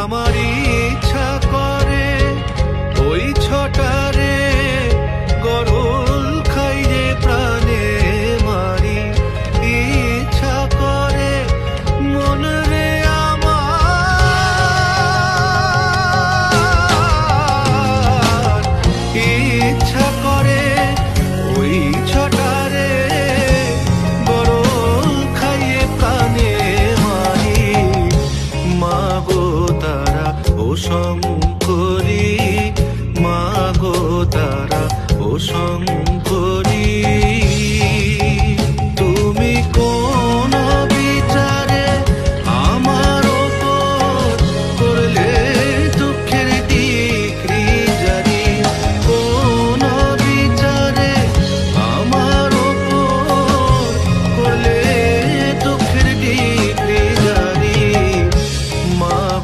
আমার ইচ্ছা করে ওই ছটারে গরল খাইরে প্রাণে মারি। ইচ্ছা করে মনরে আমার, ইচ্ছা করে ওই ছটারে গরল খাইয়ে প্রাণে মারি। মাগো তারা ও